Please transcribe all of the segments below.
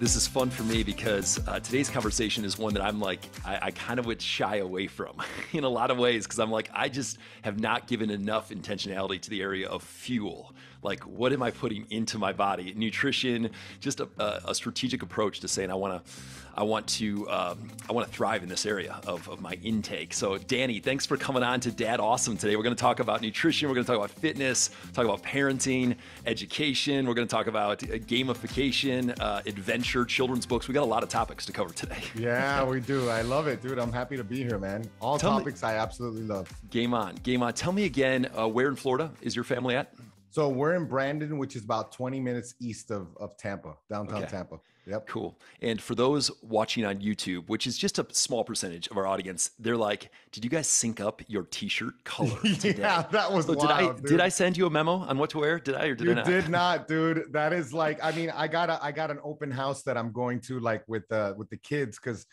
This is fun for me because today's conversation is one that I'm like, I kind of would shy away from in a lot of ways because I'm like, I just have not given enough intentionality to the area of fuel. Like, what am I putting into my body? Nutrition, just a strategic approach to saying I want to thrive in this area of my intake. So, Danny, thanks for coming on to Dad Awesome today. We're going to talk about nutrition. We're going to talk about fitness, talk about parenting, education. We're going to talk about gamification, adventure, children's books. We got a lot of topics to cover today. Yeah, we do. I love it, dude. I'm happy to be here, man. All topics I absolutely love. Game on. Tell me again, where in Florida is your family at? So we're in Brandon, which is about 20 minutes east of Tampa, downtown Tampa. Yep. Cool. And for those watching on YouTube, which is just a small percentage of our audience, they're like, did you guys sync up your t-shirt color today? Yeah, that was wild, did I send you a memo on what to wear? Did I or did I not? You did not, dude. That is like, I mean, I got an open house that I'm going to like with the kids because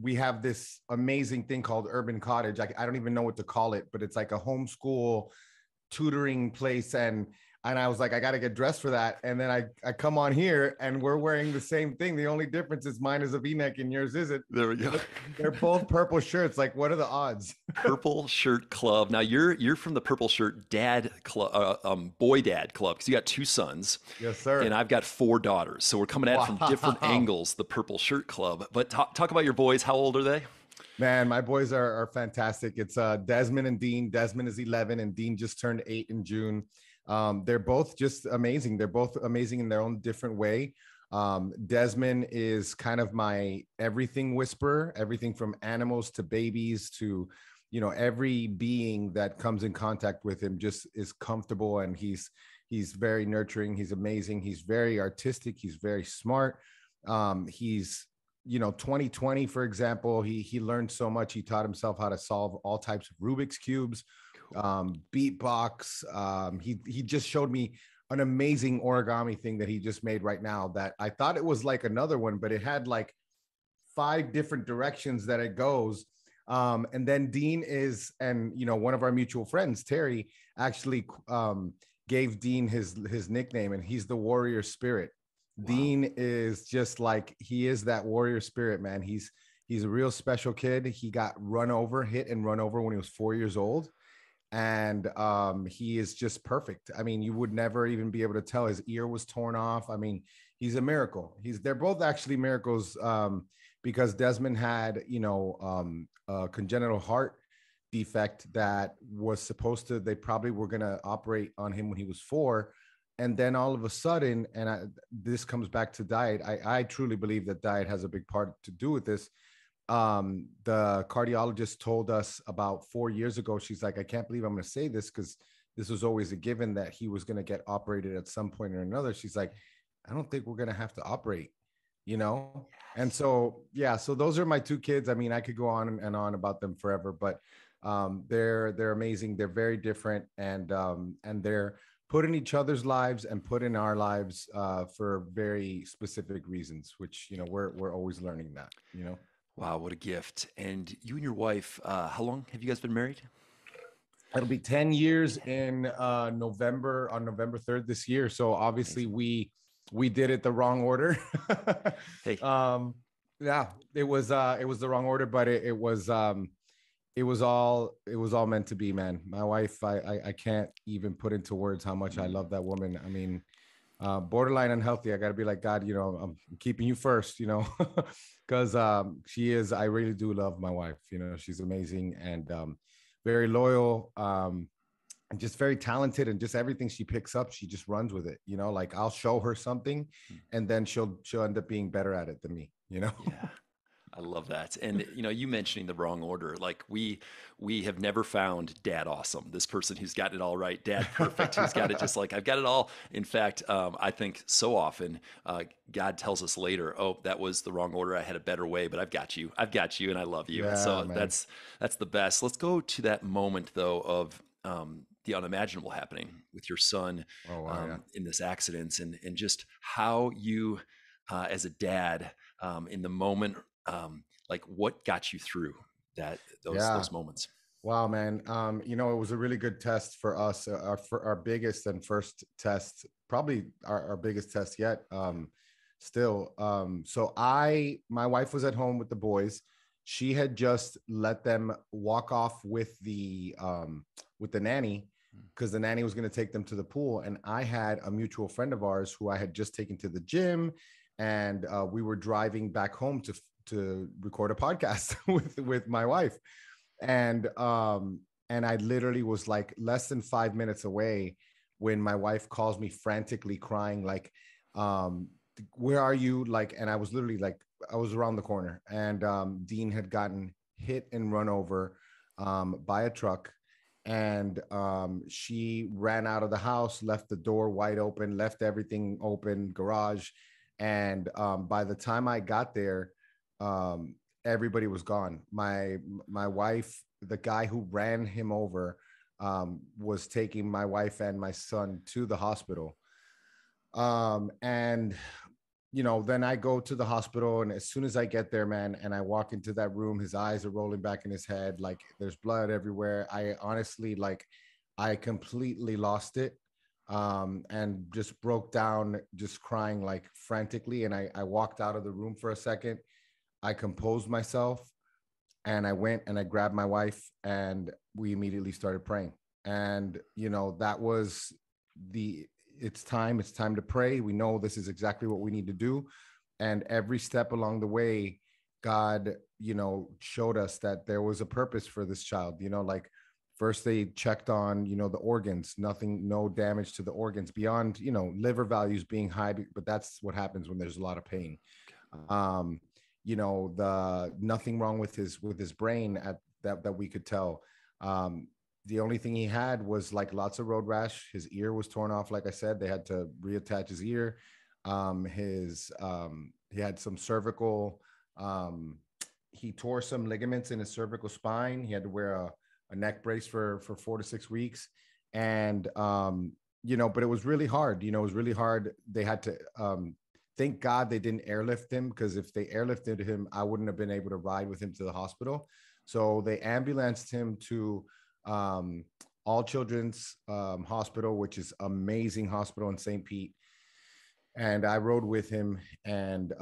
we have this amazing thing called Urban Cottage. I don't even know what to call it, but it's like a homeschool tutoring place, and I was like, I got to get dressed for that. And then I come on here and we're wearing the same thing. The only difference is mine is a V-neck and yours isn't. There we go. They're both purple shirts. Like, what are the odds? Purple Shirt Club. Now you're from the Purple Shirt Dad Club, Boy Dad Club, because you got 2 sons. Yes, sir. And I've got 4 daughters. So we're coming at it from different angles, the Purple Shirt Club. But talk about your boys. How old are they? Man, my boys are fantastic. It's Desmond and Dean. Desmond is 11 and Dean just turned 8 in June. They're both just amazing. They're both amazing in their own different way. Desmond is kind of my everything whisperer, everything from animals to babies to, you know, every being that comes in contact with him just is comfortable, and he's very nurturing. He's amazing. He's very artistic. He's very smart. He's, you know, 2020, for example, he learned so much. He taught himself how to solve all types of Rubik's cubes, beatbox. He just showed me an amazing origami thing that he just made right now that I thought it was like another one, but it had like 5 different directions that it goes. And then Dean is, and you know, one of our mutual friends, Terry, actually gave Dean his nickname, and he's the warrior spirit. Wow. Dean is just like, he is that warrior spirit, man. He's a real special kid. He got hit and run over when he was 4 years old. And he is just perfect. I mean, you would never even be able to tell. His ear was torn off. I mean, he's a miracle. They're both actually miracles, because Desmond had, you know, a congenital heart defect that was supposed to, they probably were going to operate on him when he was 4. And then all of a sudden, this comes back to diet. I truly believe that diet has a big part to do with this. The cardiologist told us about 4 years ago, she's like, I can't believe I'm going to say this because this was always a given that he was going to get operated at some point or another. She's like, I don't think we're going to have to operate, you know? And so, yeah, so those are my 2 kids. I mean, I could go on and on about them forever, but they're amazing. They're very different, and they're put in each other's lives and put in our lives for very specific reasons, which, you know, we're always learning that, you know? Wow, what a gift. And you and your wife, how long have you guys been married? It'll be 10 years in November 3rd this year. So obviously we did it the wrong order. Hey. Yeah, it was the wrong order, but it was all meant to be, man. My wife, I can't even put into words how much I love that woman. I mean, borderline unhealthy. I got to be like, God, you know, I'm keeping you first, you know, because I really do love my wife. You know, she's amazing and very loyal, and just very talented, and just everything she picks up, she just runs with it. You know, like I'll show her something and then she'll end up being better at it than me, you know? Yeah. I love that. And, you know, you mentioning the wrong order, like we have never found Dad Awesome, this person who's got it all right, Dad Perfect, who's got it just like, I've got it all. In fact, I think so often God tells us later, oh, that was the wrong order. I had a better way, but I've got you and I love you. Yeah, so man. that's the best. Let's go to that moment though of the unimaginable happening with your son in this accident, and just how you as a dad in the moment, like what got you through those moments? Wow, man. You know, it was a really good test for us, for our biggest and first test, probably our biggest test yet. still. So my wife was at home with the boys. She had just let them walk off with the nanny, because the nanny was going to take them to the pool. And I had a mutual friend of ours who I had just taken to the gym, and we were driving back home to record a podcast with my wife. And I literally was like less than 5 minutes away when my wife calls me frantically crying, like, um, where are you? Like, and I was literally like, I was around the corner, and Dean had gotten hit and run over by a truck. And she ran out of the house, left the door wide open, left everything open, garage. And by the time I got there, um, everybody was gone. My wife, the guy who ran him over, was taking my wife and my son to the hospital. And then I go to the hospital, and as soon as I get there, man, and I walk into that room, his eyes are rolling back in his head, like there's blood everywhere. I honestly, like, I completely lost it, and just broke down, just crying like frantically. And I walked out of the room for a second. I composed myself, and I went and I grabbed my wife, and we immediately started praying. And that was the it's time to pray. We know this is exactly what we need to do. And every step along the way, God, showed us that there was a purpose for this child. Like, first they checked on the organs, nothing, no damage to the organs beyond liver values being high, but that's what happens when there's a lot of pain. um the nothing wrong with his brain at that we could tell. The only thing he had was like lots of road rash. His ear was torn off, like I said. They had to reattach his ear. His He had some cervical, um he tore some ligaments in his cervical spine. He had to wear a neck brace for 4 to 6 weeks. And but it was really hard. It was really hard. They had to, thank God they didn't airlift him, because if they airlifted him, I wouldn't have been able to ride with him to the hospital. So they ambulanced him to um, All Children's Hospital, which is amazing hospital in St. Pete. And I rode with him, and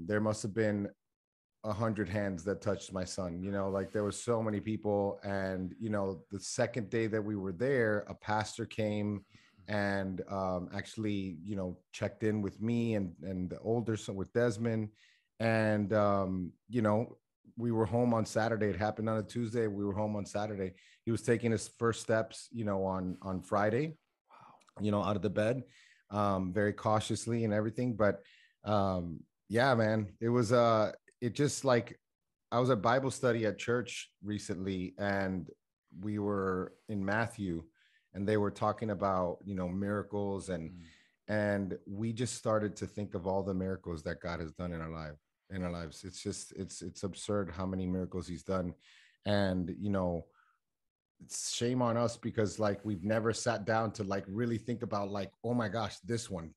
there must have been 100 hands that touched my son. Like, there was so many people. And the second day that we were there, a pastor came and actually checked in with me and the older son with Desmond. And we were home on Saturday. It happened on a Tuesday. We were home on Saturday. He was taking his first steps on Friday, out of the bed, very cautiously and everything. But yeah, man, it just, like, I was at Bible study at church recently, and we were in Matthew, and they were talking about miracles. And we just started to think of all the miracles that God has done in our lives. It's just, it's absurd how many miracles he's done. And it's shame on us, because like we've never sat down to like really think about, like, oh my gosh, this one.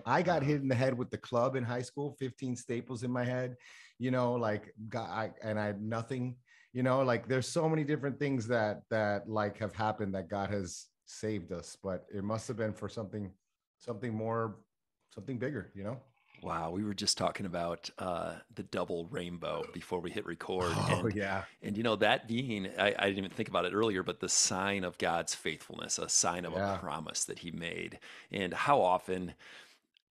I got hit in the head with the club in high school, 15 staples in my head, like, and I had nothing. Like, there's so many different things that like have happened, that God has saved us. But it must have been for something more, something bigger. Wow, we were just talking about the double rainbow before we hit record, Oh yeah. and that being, I didn't even think about it earlier, but the sign of God's faithfulness, a sign of a Yeah. promise that He made, and how often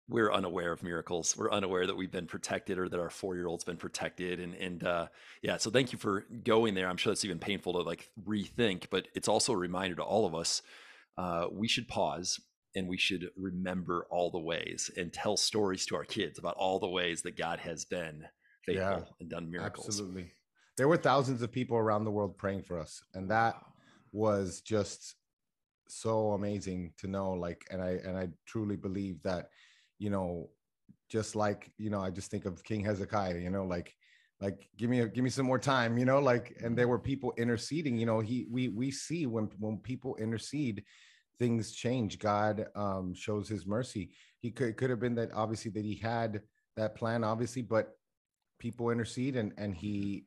we're unaware of miracles, we're unaware that we've been protected, or that our 4-year-old's been protected, and yeah. So thank you for going there. I'm sure it's even painful to like rethink, but it's also a reminder to all of us. We should pause, and we should remember all the ways and tell stories to our kids about all the ways that God has been Yeah, faithful and done miracles. absolutely. There were thousands of people around the world praying for us, and that Wow. was just so amazing to know. Like, and I truly believe that, you know, just like, I just think of King Hezekiah, like give me some more time, like. And there were people interceding. We see when people intercede, things change. God shows his mercy. He could have been that, obviously, that he had that plan, obviously, but people intercede, and he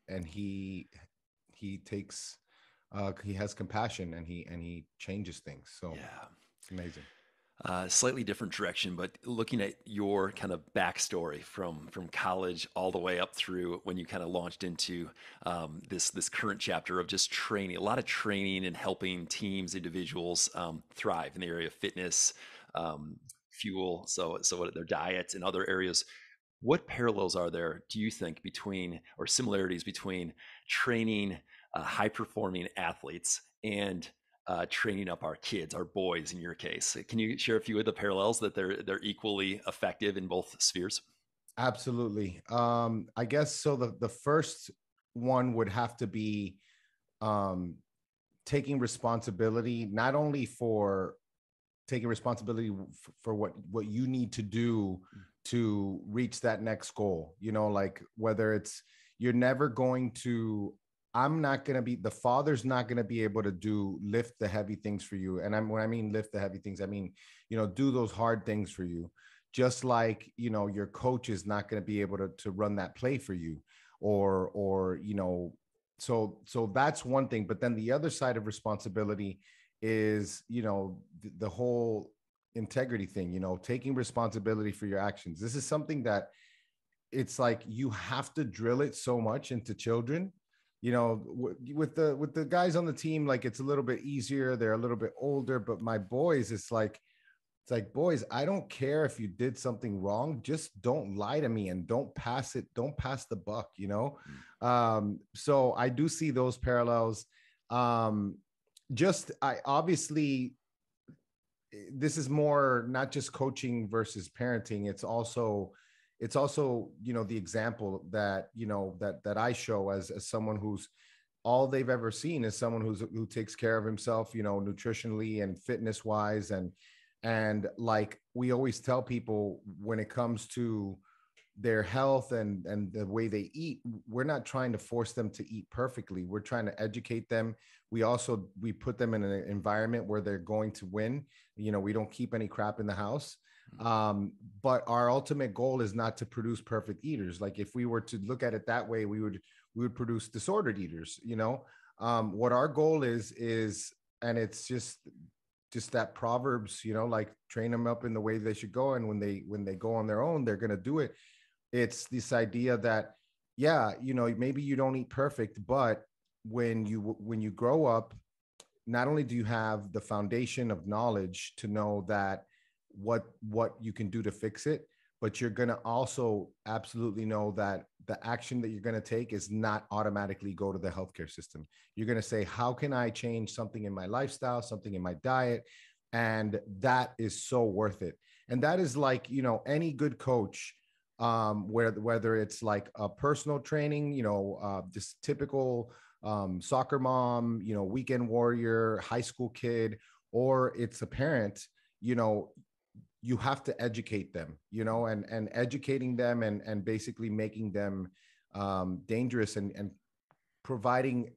takes, he has compassion, and he changes things. So Yeah. it's amazing. Slightly different direction, but looking at your kind of backstory from college all the way up through when you kind of launched into this current chapter of just training, a lot of training and helping teams, individuals thrive in the area of fitness, um, fuel, so what their diets and other areas. What parallels are there, do you think, between or similarities between training high performing athletes and training up our kids, our boys in your case? Can you share a few of the parallels that they're equally effective in both spheres? Absolutely. I guess so. The first one would have to be um, taking responsibility, not only for taking responsibility for what you need to do to reach that next goal. You know, like whether it's you're never going to. I'm not going to be the father's not going to be able to do lift the heavy things for you. And when I mean lift the heavy things, I mean, do those hard things for you. Just like, your coach is not going to be able to run that play for you or, so that's one thing. But then the other side of responsibility is, the whole integrity thing, taking responsibility for your actions. This is something that it's like you have to drill it so much into children. With the guys on the team, like it's a little bit easier, they're a little bit older, but my boys, it's like boys, I don't care if you did something wrong, just don't lie to me and don't pass the buck. So I do see those parallels. Just I obviously, this is more not just coaching versus parenting, it's also the example that that I show as someone who's all they've ever seen is someone who takes care of himself, nutritionally and fitness wise. And like we always tell people, when it comes to their health and the way they eat, we're not trying to force them to eat perfectly, we're trying to educate them. We put them in an environment where they're going to win. We don't keep any crap in the house. But our ultimate goal is not to produce perfect eaters. Like if we were to look at it that way, we would produce disordered eaters. What our goal is, and it's just that Proverbs, like train them up in the way they should go, and when they go on their own, they're going to do it. It's this idea that, yeah, maybe you don't eat perfect, but when you grow up, not only do you have the foundation of knowledge to know that what you can do to fix it, but you're going to also absolutely know that the action that you're going to take is not automatically go to the healthcare system. You're going to say, how can I change something in my lifestyle, something in my diet? And that is so worth it. And that is like, any good coach, whether it's like a personal training, just typical soccer mom, weekend warrior, high school kid, or it's a parent, you have to educate them, and educating them and basically making them dangerous and providing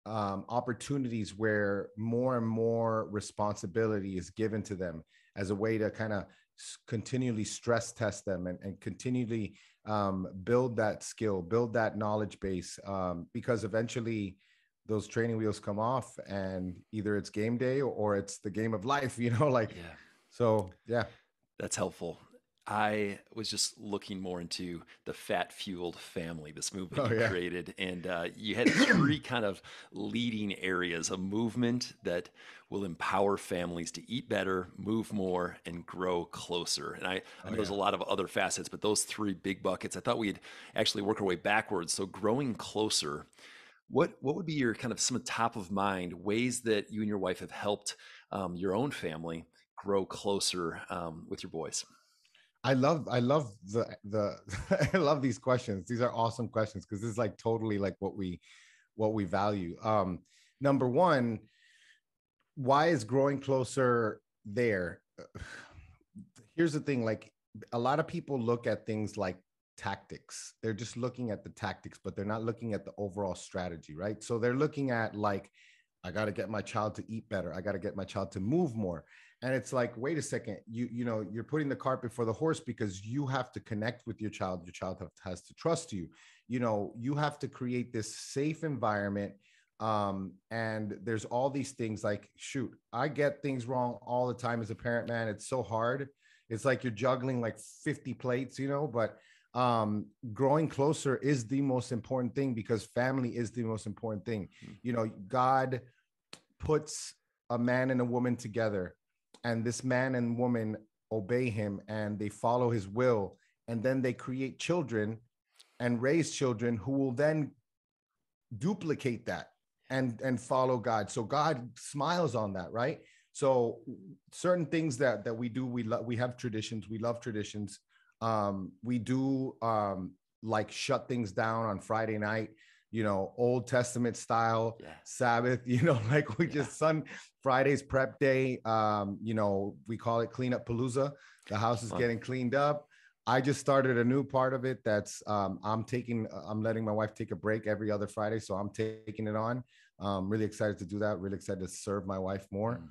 opportunities where more and more responsibility is given to them as a way to kind of continually stress test them and continually build that skill, build that knowledge base, because eventually those training wheels come off and either it's game day or it's the game of life, like, Yeah. so yeah. That's helpful. I was just looking more into the Fat Fueled Family, this movement Oh you yeah. created, and you had three kind of leading areas: a movement that will empower families to eat better, move more, and grow closer. And I Oh know there's yeah. a lot of other facets, but those three big buckets, I thought we'd actually work our way backwards. So growing closer, what would be your kind of some top of mind ways that you and your wife have helped your own family grow closer with your boys? I love the I love these questions. These are awesome questions because this is like totally like what we value. Number one, why is growing closer there? Here's the thing, like a lot of people look at things like tactics. They're just looking at the tactics, but they're not looking at the overall strategy, right? So they're looking at like, I got to get my child to eat better. I got to get my child to move more. And it's like, wait a second, you're putting the cart before the horse because you have to connect with your child. Your child has to trust you. You have to create this safe environment And there's all these things like, shoot, I get things wrong all the time as a parent, man. It's so hard. It's like you're juggling like 50 plates, but growing closer is the most important thing, because family is the most important thing. God puts a man and a woman together, and this man and woman obey him and they follow his will, and then they create children and raise children who will then duplicate that and follow God. So God smiles on that, right? So certain things that we do, we have traditions, we love traditions. We do like shut things down on Friday night, Old Testament style, Sabbath, like we just Friday's prep day. We call it clean up palooza. The house is getting cleaned up. I just started a new part of it. That's I'm letting my wife take a break every other Friday. So I'm taking it on. Really excited to do that. Really excited to serve my wife more.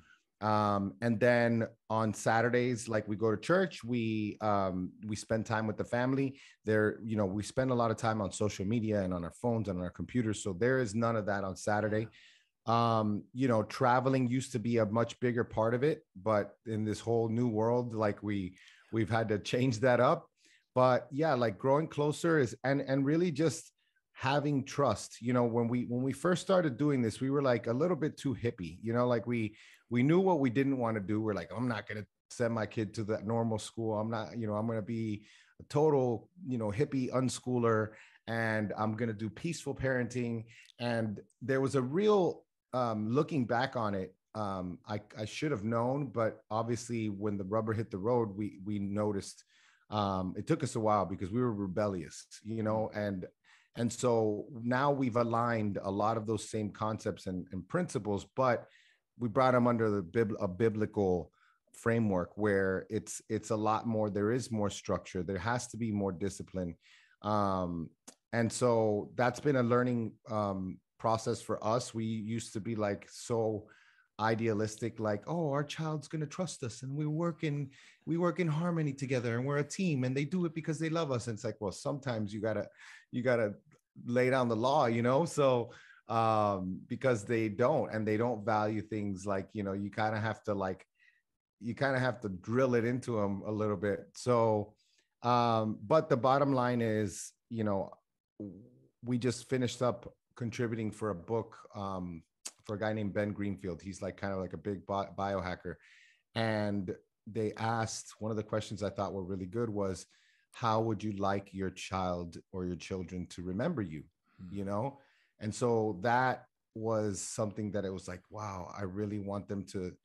And then on Saturdays, like we go to church, we spend time with the family there. We spend a lot of time on social media and on our phones and on our computers. So there is none of that on Saturday. Traveling used to be a much bigger part of it, but in this whole new world, like we've had to change that up. But yeah, like growing closer is, and really just having trust. When we first started doing this, we were like a little bit too hippie, like we knew what we didn't want to do. We're like, I'm not going to send my kid to that normal school. I'm not, I'm going to be a total, hippie unschooler, and I'm going to do peaceful parenting. And there was a real, looking back on it, I should have known, but obviously when the rubber hit the road, we noticed. It took us a while because we were rebellious, and so now we've aligned a lot of those same concepts and principles, but we brought them under a biblical framework where it's a lot more. There is more structure. There has to be more discipline, and so that's been a learning process for us. We used to be like so idealistic, like, oh, our child's going to trust us and we work in harmony together and we're a team and they do it because they love us. And it's like, well, sometimes you gotta lay down the law, so because they don't value things like, you kind of have to drill it into them a little bit. So but the bottom line is, we just finished up contributing for a book for a guy named Ben Greenfield. He's like kind of like a big biohacker. And they asked, one of the questions I thought were really good was, how would you like your child or your children to remember you? And so that was something that it was like, wow, I really want them to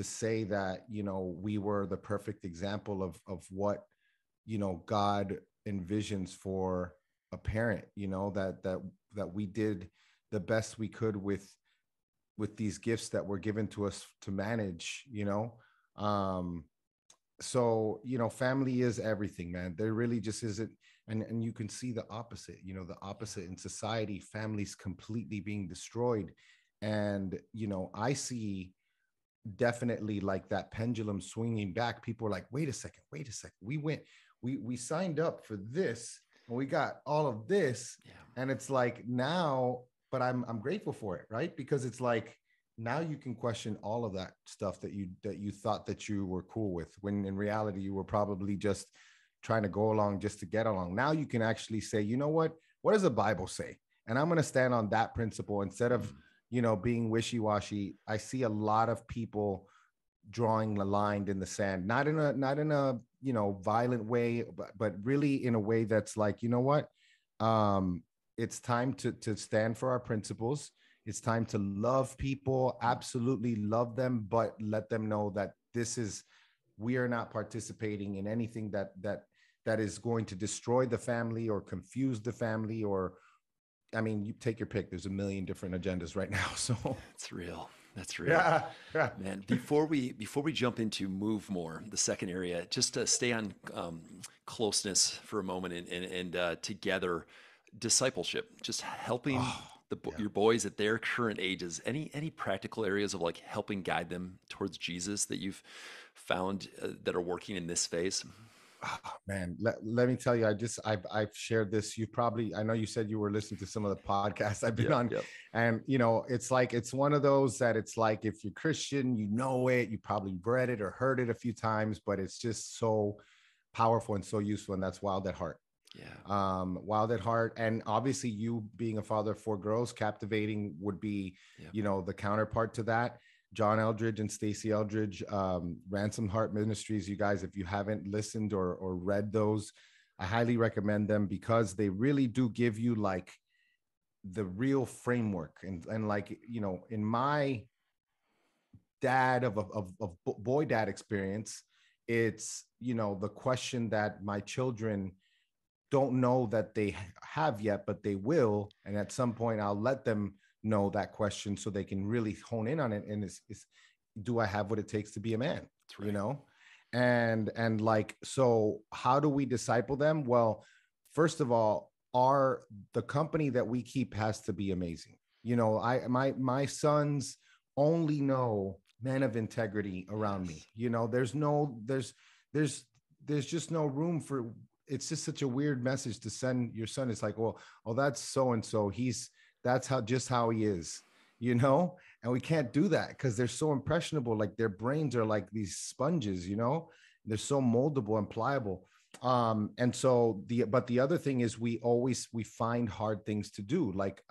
say that, we were the perfect example of what, God envisions for a parent, that we did the best we could with these gifts that were given to us to manage, so, family is everything, man. There really just isn't. And you can see the opposite, the opposite in society, families completely being destroyed. And, I see definitely like that pendulum swinging back. People are like, wait a second. We signed up for this and we got all of this. Yeah. And it's like now, but I'm grateful for it, right? Because it's like, now you can question all of that stuff that you thought that you were cool with, when in reality you were probably just trying to go along just to get along. Now you can actually say, you know what does the Bible say? And I'm going to stand on that principle instead of, being wishy-washy. I see a lot of people drawing the line in the sand, not in a violent way, but really in a way that's like, it's time to stand for our principles. It's time to love people, absolutely love them, but let them know that we are not participating in anything that is going to destroy the family or confuse the family, or, I mean, you take your pick. There's a million different agendas right now. So That's real. Yeah. Man, before we jump into move more, the second area, just to stay on closeness for a moment and together, discipleship, just helping your boys at their current ages. Any practical areas of like helping guide them towards Jesus that you've found that are working in this phase? Oh, man, let me tell you, I've shared this. You probably, I know you said you were listening to some of the podcasts I've been Yep, on, yep. and it's like, it's one of those that it's like, if you're Christian, you know it, you probably read it or heard it a few times, but it's just so powerful and so useful. And that's Wild at Heart. Yeah. Wild at Heart. And obviously, you being a father of four girls, Captivating would be, Yep. the counterpart to that. John Eldridge and Stacey Eldridge, Ransom Heart Ministries. You guys, if you haven't listened or read those, I highly recommend them, because they really do give you like the real framework. And like, in my dad of boy dad experience, it's, the question that my children don't know that they have yet, but they will. And at some point, I'll let them know that question so they can really hone in on it. And it's do I have what it takes to be a man? That's right. And like, so how do we disciple them? Well, first of all, the company that we keep has to be amazing. My sons only know men of integrity around me. There's just no room for, it's just such a weird message to send your son. It's like, well, oh, that's so-and-so. That's how he is, and we can't do that because they're so impressionable. Like, their brains are like these sponges, they're so moldable and pliable. And so but the other thing is, we find hard things to do. Like,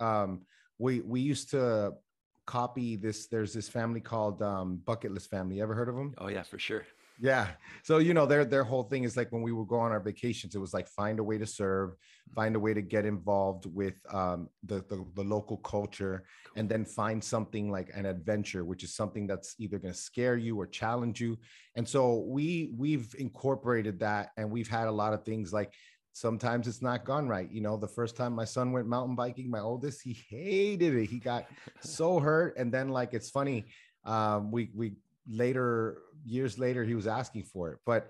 we used to copy this. There's this family called Bucket List Family. You ever heard of them? Oh yeah, for sure. Yeah. So, their whole thing is like, when we would go on our vacations, it was like, find a way to serve, find a way to get involved with the local culture, cool. And then find something like an adventure, which is something that's either going to scare you or challenge you. And so we've incorporated that, and we've had a lot of things like, sometimes it's not gone right. The first time my son went mountain biking, my oldest, he hated it. He got so hurt. And then, like, it's funny, we years later, he was asking for it. But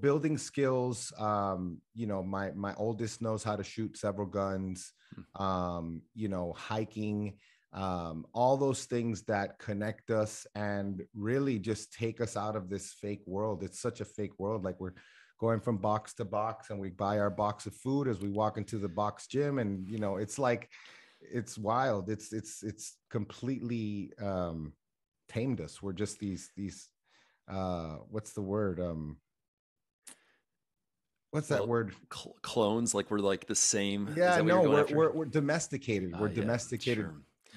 building skills, my oldest knows how to shoot several guns, hiking, all those things that connect us and really just take us out of this fake world. It's such a fake world. Like, we're going from box to box, and we buy our box of food as we walk into the box gym, and it's like, it's wild. It's completely tamed us. We're just these what's the word? What's that word? Clones. Like, we're like the same. Yeah, no, we're domesticated. We're domesticated,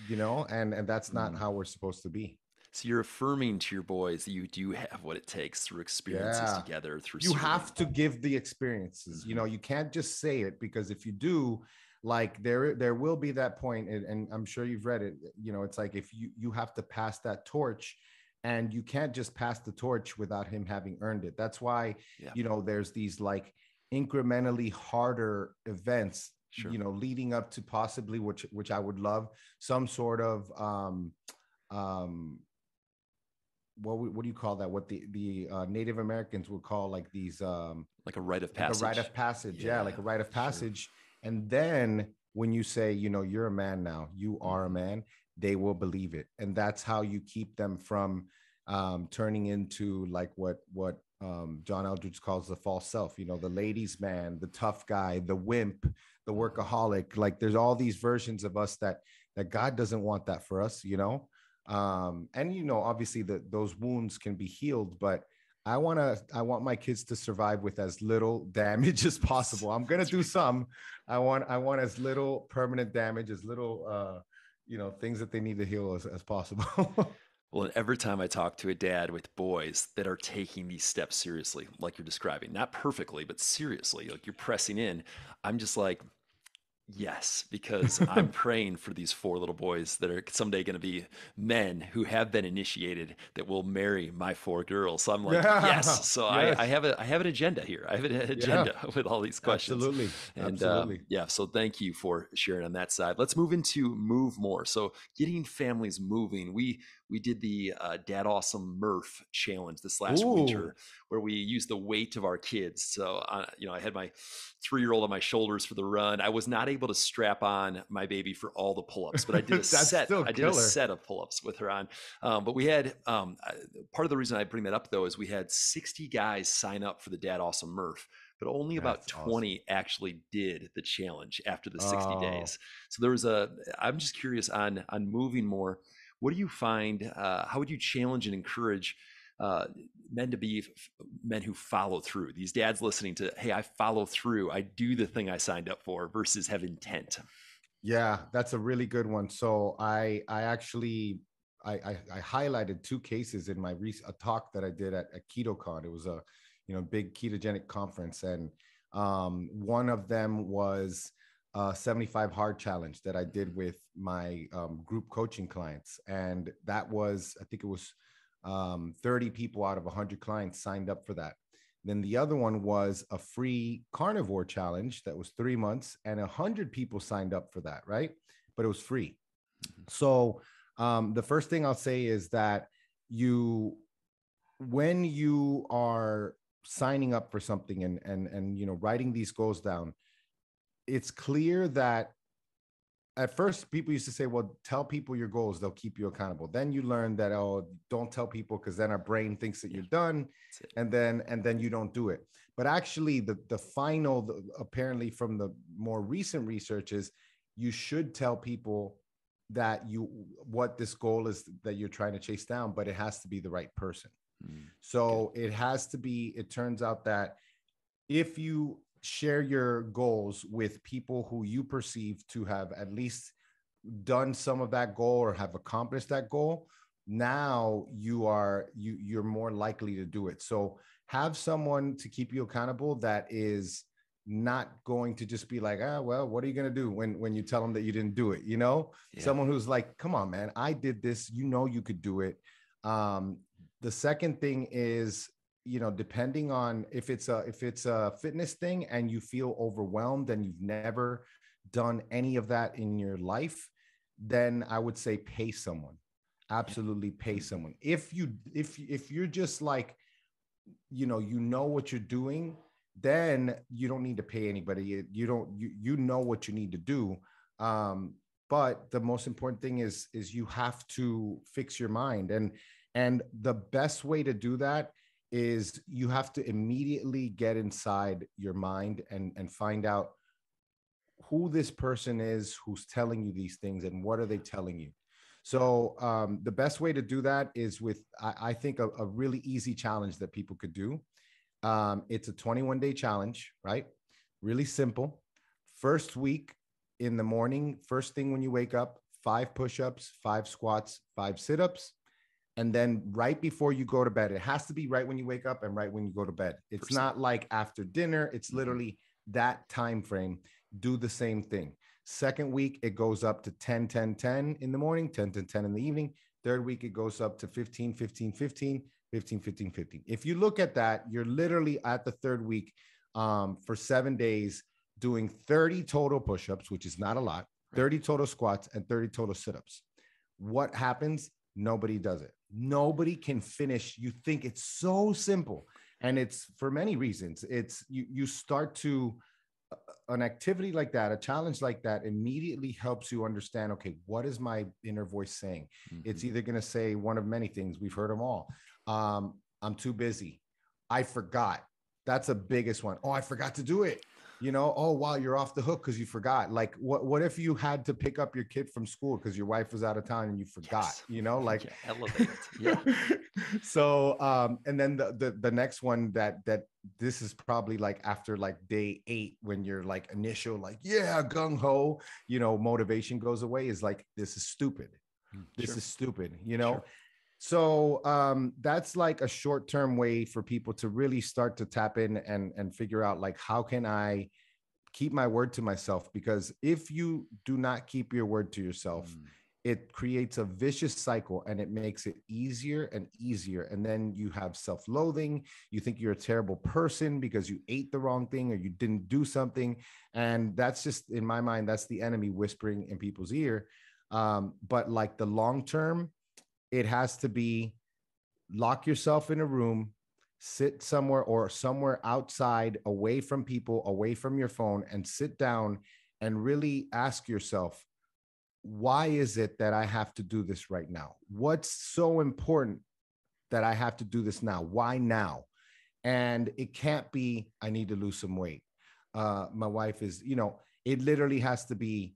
sure. And that's not how we're supposed to be. So you're affirming to your boys that you do have what it takes through experiences together. You have to give the experiences. Mm-hmm. You can't just say it, because if you do, like, there will be that point, and I'm sure you've read it. It's like, if you have to pass that torch, and you can't just pass the torch without him having earned it. That's why, there's these like incrementally harder events, sure. Leading up to possibly, which I would love, some sort of, what do you call that? What the Native Americans would call, like, these, like a rite of passage. Like a rite of passage. Yeah, like a rite of passage. Sure. And then when you say, you're a man now, you are a man, they will believe it. And that's how you keep them from turning into like what John Eldridge calls the false self, the ladies' man, the tough guy, the wimp, the workaholic. Like, there's all these versions of us that God doesn't want that for us, and obviously those wounds can be healed, but I want my kids to survive with as little damage as possible. I'm going to do some. I want as little permanent damage, as little, things that they need to heal as possible. Well, and every time I talk to a dad with boys that are taking these steps seriously, like you're describing, not perfectly, but seriously, like you're pressing in, I'm just like, yes, because I'm praying for these four little boys that are someday going to be men who have been initiated, that will marry my four girls. So I'm like, yes. So yes. I have an agenda here. I have an agenda with all these questions. Absolutely. And Absolutely. So thank you for sharing on that side. Let's move into move more. So getting families moving. We we did the Dad Awesome Murph challenge this last Ooh, winter, where we used the weight of our kids. So, I had my 3-year-old on my shoulders for the run. I was not able to strap on my baby for all the pull-ups, but I did a that's set. still I did a killer. set of pull-ups with her on. But we had part of the reason I bring that up though is we had 60 guys sign up for the Dad Awesome Murph, but only about That's awesome. 20 actually did the challenge after the 60 Oh, days. So there was I'm just curious on moving more. What do you find? How would you challenge and encourage uh, men to be men who follow through? These dads listening to, hey, I follow through. I do the thing I signed up for versus have intent. yeah, that's a really good one. So I actually I highlighted two cases in my a talk that I did at KetoCon. It was a big ketogenic conference, and one of them was a 75 hard challenge that I did with my group coaching clients, and that was, I think it was 30 people out of 100 clients signed up for that. Then the other one was a free carnivore challenge that was 3 months, and 100 people signed up for that, right? But it was free. So the first thing I'll say is that when you are signing up for something and writing these goals down, it's clear that at first people used to say, well, tell people your goals, they'll keep you accountable. Then you learn that, oh, don't tell people, because then our brain thinks that Yeah, you're done, that's it. and then you don't do it. But actually the final, apparently from the more recent research, is you should tell people that what this goal is that you're trying to chase down, but it has to be the right person. Good. So it turns out that if you share your goals with people who you perceive to have at least done some of that goal or have accomplished that goal, now you're more likely to do it. So have someone to keep you accountable that is not going to just be like, well, what are you going to do when you tell them that you didn't do it? Yeah. Someone who's like, come on, man, I did this, you could do it. The second thing is, depending on if it's a fitness thing and you feel overwhelmed and you've never done any of that in your life, then I would say pay someone. Yeah. Absolutely pay someone. If you're just like, what you're doing, then you don't need to pay anybody. You know what you need to do. But the most important thing is you have to fix your mind, and the best way to do that is you have to immediately get inside your mind and find out who this person is who's telling you these things and what are they telling you. So the best way to do that is with, I think, a really easy challenge that people could do. It's a 21-day challenge, right? Really simple. First week, in the morning, first thing when you wake up, 5 push-ups, 5 squats, 5 sit-ups. And then right before you go to bed, it has to be right when you wake up and right when you go to bed. It's First thing. not like after dinner. It's literally that time frame. Do the same thing. Second week, it goes up to 10, 10, 10 in the morning, 10, 10, 10 in the evening. Third week, it goes up to 15, 15, 15, 15, 15, 15. If you look at that, you're literally at the third week for 7 days doing 30 total push-ups, which is not a lot, 30 total squats, and 30 total sit-ups. What happens? Nobody does it. Nobody can finish. You think it's so simple, and it's for many reasons. It's you start to an activity like that, a challenge like that, immediately helps you understand, okay, what is my inner voice saying? It's either going to say one of many things. We've heard them all. I'm too busy. I forgot. That's a biggest one. Oh, I forgot to do it. Oh, wow, you're off the hook because you forgot. Like, what if you had to pick up your kid from school because your wife was out of town and you forgot, Yes. like, Yeah, elevate it. Yeah. so and then the next one that this is probably like after like day 8, when you're like initial, like, yeah, gung-ho, motivation goes away, is like, this is stupid. This Sure. is stupid, Sure. So that's like a short-term way for people to really start to tap in and figure out, like, how can I keep my word to myself? Because if you do not keep your word to yourself, it creates a vicious cycle, and it makes it easier and easier. And then you have self-loathing. You think you're a terrible person because you ate the wrong thing or you didn't do something. And that's just, in my mind, that's the enemy whispering in people's ear. But like the long term, it has to be lock yourself in a room, sit somewhere or somewhere outside, away from people, away from your phone, and sit down and really ask yourself, why is it that I have to do this right now? What's so important that I have to do this now? Why now? And it can't be, I need to lose some weight. My wife is, it literally has to be,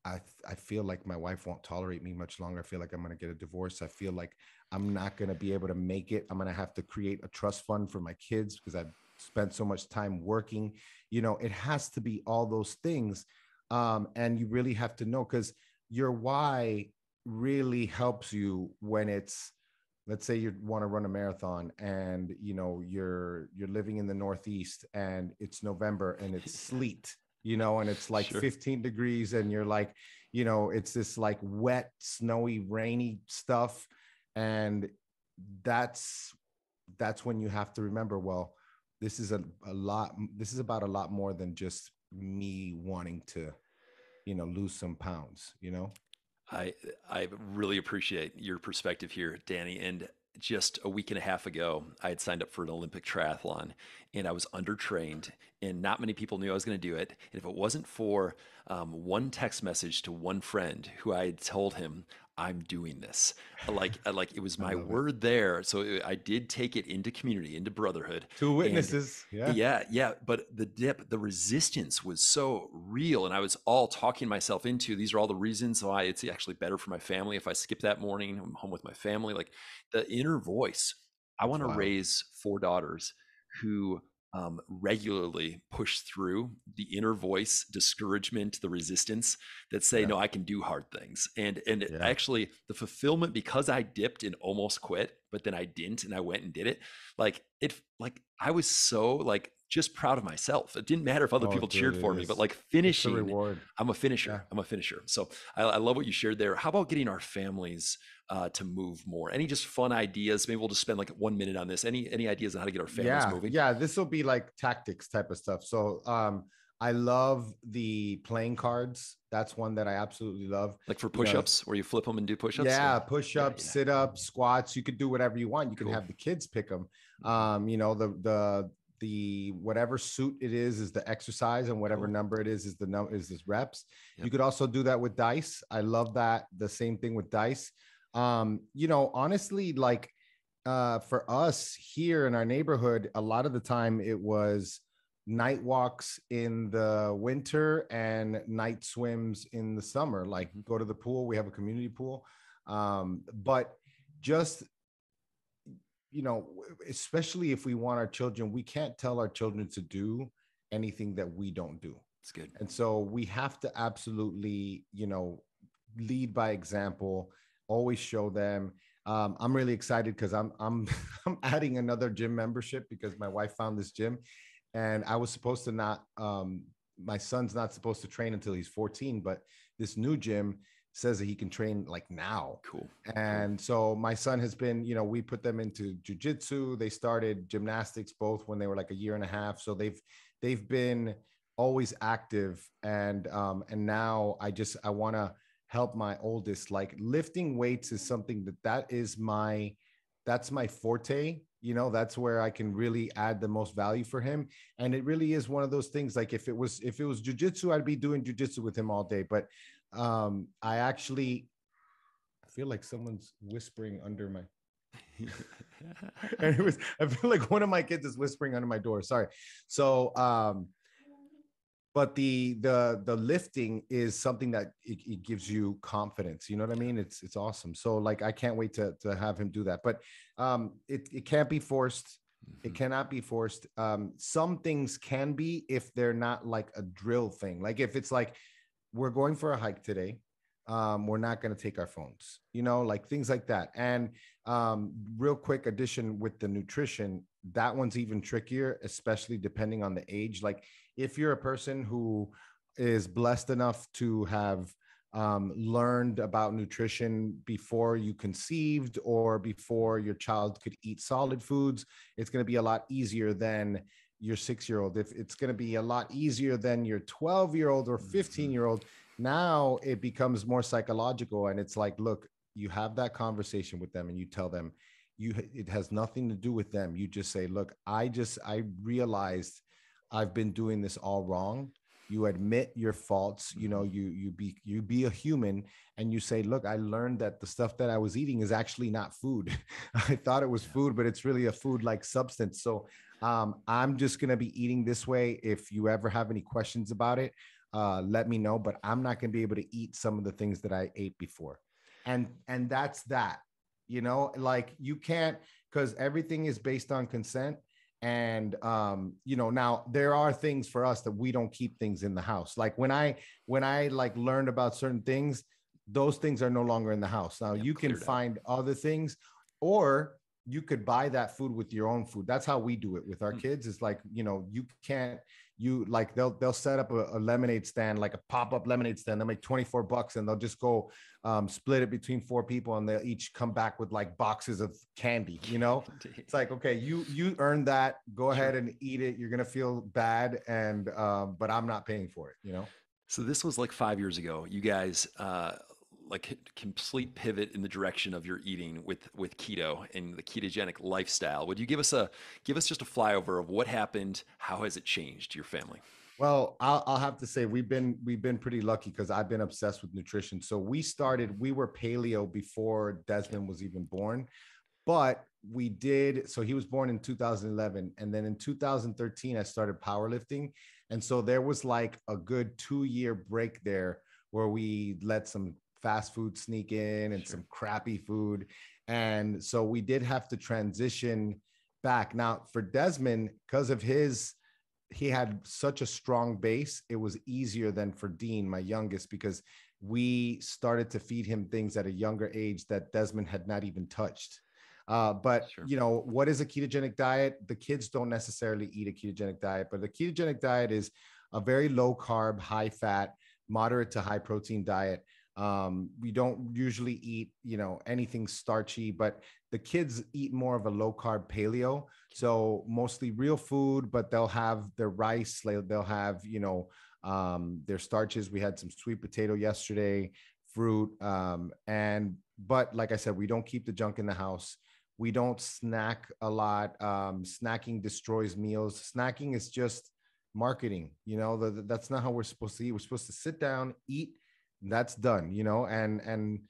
I feel like my wife won't tolerate me much longer. I feel like I'm going to get a divorce. I feel like I'm not going to be able to make it. I'm going to have to create a trust fund for my kids because I've spent so much time working. It has to be all those things. And you really have to know, because your why really helps you when it's, let's say you want to run a marathon and you're living in the Northeast and it's November and it's sleet, and it's like Sure. 15 degrees and you're like, it's this like wet, snowy, rainy stuff. And that's when you have to remember, well, this is this is about a lot more than just me wanting to, lose some pounds, I really appreciate your perspective here, Danny. And just a week and a half ago, I had signed up for an Olympic triathlon and I was undertrained, and not many people knew I was going to do it. And if it wasn't for one text message to one friend who I had told him, I'm doing this. Like it was I my love it. word there. So I did take it into community, into brotherhood. Two And witnesses. Yeah. yeah. But the resistance was so real. And I was all talking myself into, these are all the reasons why it's actually better for my family if I skip that morning. I'm home with my family. Like the inner voice. I It's want to wild. raise 4 daughters who regularly push through the inner voice, discouragement, the resistance that say, Yeah. no, I can do hard things. And Yeah. actually the fulfillment, because I dipped and almost quit, but then I didn't, and I went and did it. Like I was so like just proud of myself. It didn't matter if other Oh, people dude, cheered it for me, but is. like It's a finishing, reward. I'm a Yeah. finisher. I'm a finisher. So I love what you shared there. How about getting our families to move more? Any just fun ideas? Maybe we'll just spend like 1 minute on this. Any ideas on how to get our families Yeah. moving? Yeah. This will be like tactics type of stuff. So I love the playing cards. That's one that I absolutely love. Like for You know, push-ups, where you flip them and do push-ups? Or yeah, push-ups, yeah. sit-ups, squats. You could do whatever you want. You can Cool. have the kids pick them. Mhm. The whatever suit it is the exercise, and whatever Cool. number it is the number is this reps. Yep. You could also do that with dice. I love that. The same thing with dice. Honestly, like for us here in our neighborhood, a lot of the time it was night walks in the winter and night swims in the summer. Like Mhm. go to the pool. We have a community pool. But just, especially if we want our children, we can't tell our children to do anything that we don't do. It's good. And so we have to absolutely, lead by example, always show them. I'm really excited because I'm I'm adding another gym membership because my wife found this gym, and I was supposed to not. My son's not supposed to train until he's 14, but this new gym says that he can train like now. Cool. And so my son has been, we put them into jujitsu. They started gymnastics both when they were like a year and a half. So they've been always active, and now I want to help my oldest. Like lifting weights is something that's my forte. That's where I can really add the most value for him. And it really is one of those things. Like if it was jujitsu, I'd be doing jujitsu with him all day. But I feel like someone's whispering under my and I feel like one of my kids is whispering under my door. Sorry. So but the lifting is something that it gives you confidence. You know what I mean? It's awesome. So like I can't wait to have him do that. But it can't be forced. It cannot be forced. Some things can be if they're not like a drill thing. Like if it's like we're going for a hike today, we're not going to take our phones, like things like that. And real quick addition with the nutrition, that one's even trickier, especially depending on the age. Like if you're a person who is blessed enough to have learned about nutrition before you conceived or before your child could eat solid foods, it's going to be a lot easier than your 6-year-old. If it's going to be a lot easier than your 12-year-old or 15-year-old. Now it becomes more psychological, and it's like, look, you have that conversation with them and you tell them it has nothing to do with them. You just say, look, I realized I've been doing this all wrong. You admit your faults, you be a human, and you say, look, I learned that the stuff that I was eating is actually not food. I thought it was food, but it's really a food like substance. So I'm just going to be eating this way. If you ever have any questions about it, let me know, but I'm not going to be able to eat some of the things that I ate before. And that's that, like you can't, because everything is based on consent. And now there are things for us that we don't keep things in the house. Like when I like learned about certain things, those things are no longer in the house. Now you can find other things, or you could buy that food with your own food. That's how we do it with our kids. It's like, you can't, like they'll set up a lemonade stand, like a pop-up lemonade stand. They'll make $24 and they'll just go split it between 4 people, and they'll each come back with like boxes of candy. It's like, okay, you earned that, go ahead and eat it. You're gonna feel bad, and but I'm not paying for it. So this was like 5 years ago. You guys like complete pivot in the direction of your eating with keto and the ketogenic lifestyle. Would you give us just a flyover of what happened? How has it changed your family? Well, I'll have to say we've been pretty lucky, because I've been obsessed with nutrition. So we were paleo before Desmond was even born, but so he was born in 2011. And then in 2013, I started powerlifting. And so there was like a good 2-year break there where we let some fast food sneak in and some crappy food. And so we did have to transition back. Now for Desmond, because of he had such a strong base, it was easier than for Dean, my youngest, because we started to feed him things at a younger age that Desmond had not even touched. But what is a ketogenic diet? The kids don't necessarily eat a ketogenic diet, but the ketogenic diet is a very low carb, high fat, moderate to high protein diet. We don't usually eat, anything starchy, but the kids eat more of a low carb paleo. So mostly real food, but they'll have their rice, they'll have, their starches. We had some sweet potato yesterday, fruit. But like I said, we don't keep the junk in the house. We don't snack a lot. Snacking destroys meals. Snacking is just marketing. That's not how we're supposed to eat. We're supposed to sit down, eat, that's done, and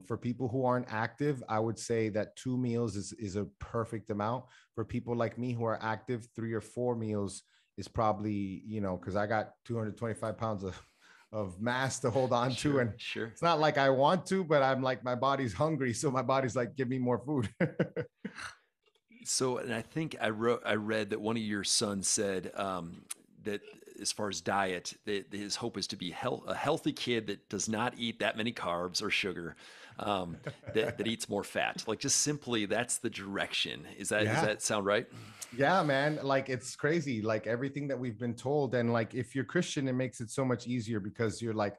for people who aren't active, I would say that 2 meals is a perfect amount. For people like me who are active, 3 or 4 meals is probably, because I got 225 pounds of mass to hold on to. And it's not like I want to, but I'm like, my body's hungry. So my body's like, give me more food. So, and I think I read that one of your sons said that as far as diet, that his hope is to be a healthy kid that does not eat that many carbs or sugar, that eats more fat. Like just simply, that's the direction. Does that sound right? Yeah, man. Like it's crazy. Like everything that we've been told. And like, if you're Christian, it makes it so much easier, because you're like,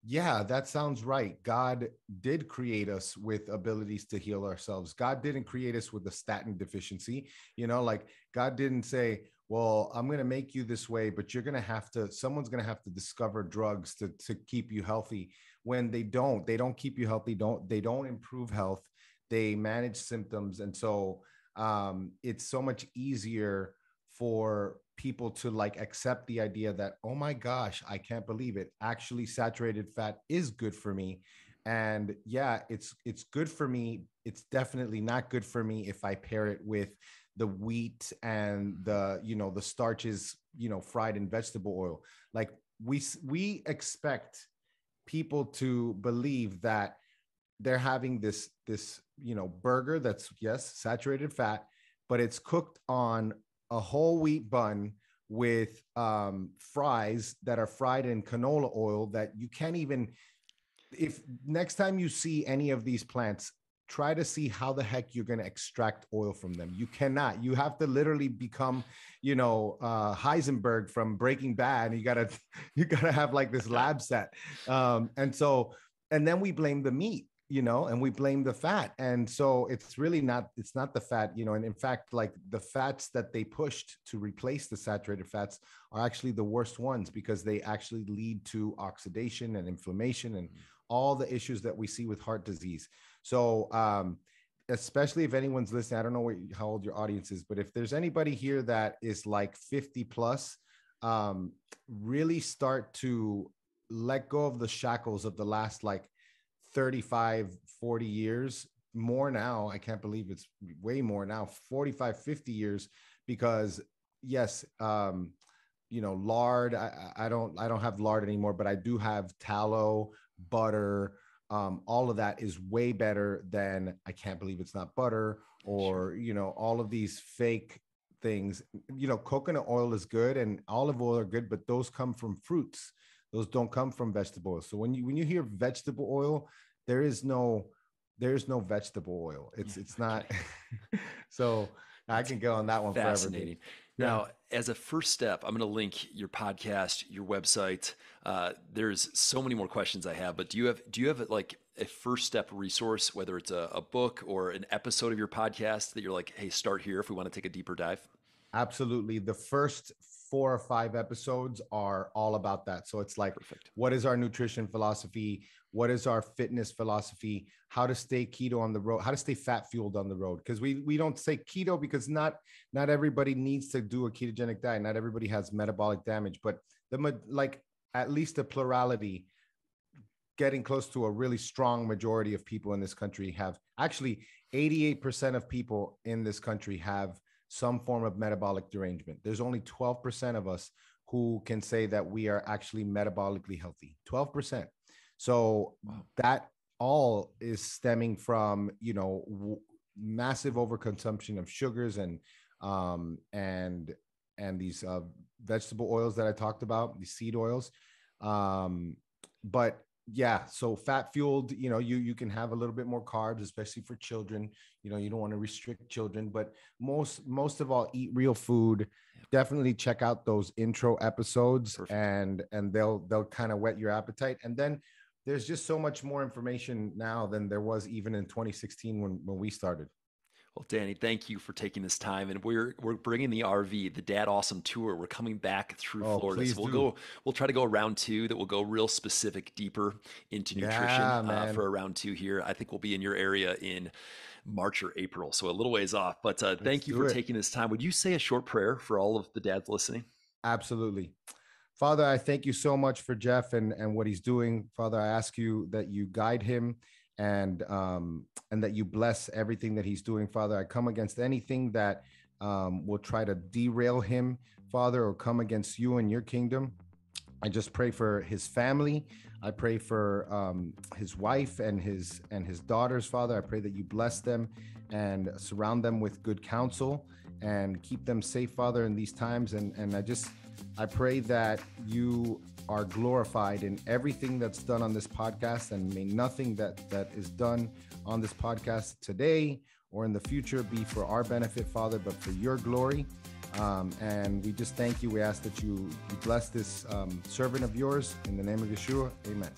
yeah, that sounds right. God did create us with abilities to heal ourselves. God didn't create us with a statin deficiency. Like God didn't say, well, I'm going to make you this way, but someone's going to have to discover drugs to keep you healthy. When they don't keep you healthy. They don't improve health. They manage symptoms. And so it's so much easier for people to like accept the idea that, oh my gosh, I can't believe it. Actually, saturated fat is good for me. And yeah, it's good for me. It's definitely not good for me if I pair it with the wheat and the starches, fried in vegetable oil. Like we expect people to believe that they're having this burger that's, yes, saturated fat, but it's cooked on a whole wheat bun with fries that are fried in canola oil that you can't even, if next time you see any of these plants, try to see how the heck you're going to extract oil from them. You cannot. You have to literally become, Heisenberg from Breaking Bad. You gotta have like this lab set. And then we blame the meat, and we blame the fat. And so it's not the fat, and in fact, like the fats that they pushed to replace the saturated fats are actually the worst ones, because they actually lead to oxidation and inflammation and all the issues that we see with heart disease. So, especially if anyone's listening, I don't know how old your audience is, but if there's anybody here that is like 50 plus, really start to let go of the shackles of the last like 35, 40 years, more now. I can't believe it's way more now, 45, 50 years, because yes, lard, I don't have lard anymore, but I do have tallow, butter. All of that is way better than, I can't believe it's not butter, or, all of these fake things. Coconut oil is good and olive oil are good, but those come from fruits. Those don't come from vegetable oil. So when you hear vegetable oil, there's no vegetable oil. It's not. So I can go on that one forever. Fascinating. Now, as a first step, I'm going to link your podcast, your website. There's so many more questions I have, but do you have like a first step resource, whether it's a book or an episode of your podcast that you're like, hey, start here if we want to take a deeper dive? Absolutely. The first 4 or 5 episodes are all about that. So it's like, perfect. What is our nutrition philosophy? What is our fitness philosophy? How to stay keto on the road? How to stay fat fueled on the road? Because we don't say keto because not everybody needs to do a ketogenic diet. Not everybody has metabolic damage, but at least a plurality, getting close to a really strong majority of people in this country have, actually 88% of people in this country have some form of metabolic derangement. There's only 12% of us who can say that we are actually metabolically healthy. 12%. So that all is stemming from, massive overconsumption of sugars and these vegetable oils that I talked about, these seed oils. But yeah, so fat fueled, you can have a little bit more carbs, especially for children. You don't want to restrict children, but most of all, eat real food. Definitely check out those intro episodes. Perfect. and they'll kind of whet your appetite. And then there's just so much more information now than there was even in 2016 when we started. Well, Danny, thank you for taking this time, and we're bringing the RV, the Dad Awesome Tour. We're coming back through Florida, so we'll try to go around 2. That will go real specific, deeper into nutrition for a round 2 here. I think we'll be in your area in March or April, so a little ways off. But thank you for taking this time. Would you say a short prayer for all of the dads listening? Absolutely. Father, I thank you so much for Jeff and what he's doing. Father, I ask you that you guide him and that you bless everything that he's doing. Father, I come against anything that will try to derail him, Father, or come against you and your kingdom. I just pray for his family. I pray for his wife and his daughters, Father. I pray that you bless them and surround them with good counsel and keep them safe, Father, in these times. And I pray that you are glorified in everything that's done on this podcast, and may nothing that is done on this podcast today or in the future be for our benefit, Father, but for your glory. And we just thank you. We ask that you bless this servant of yours in the name of Yeshua. Amen.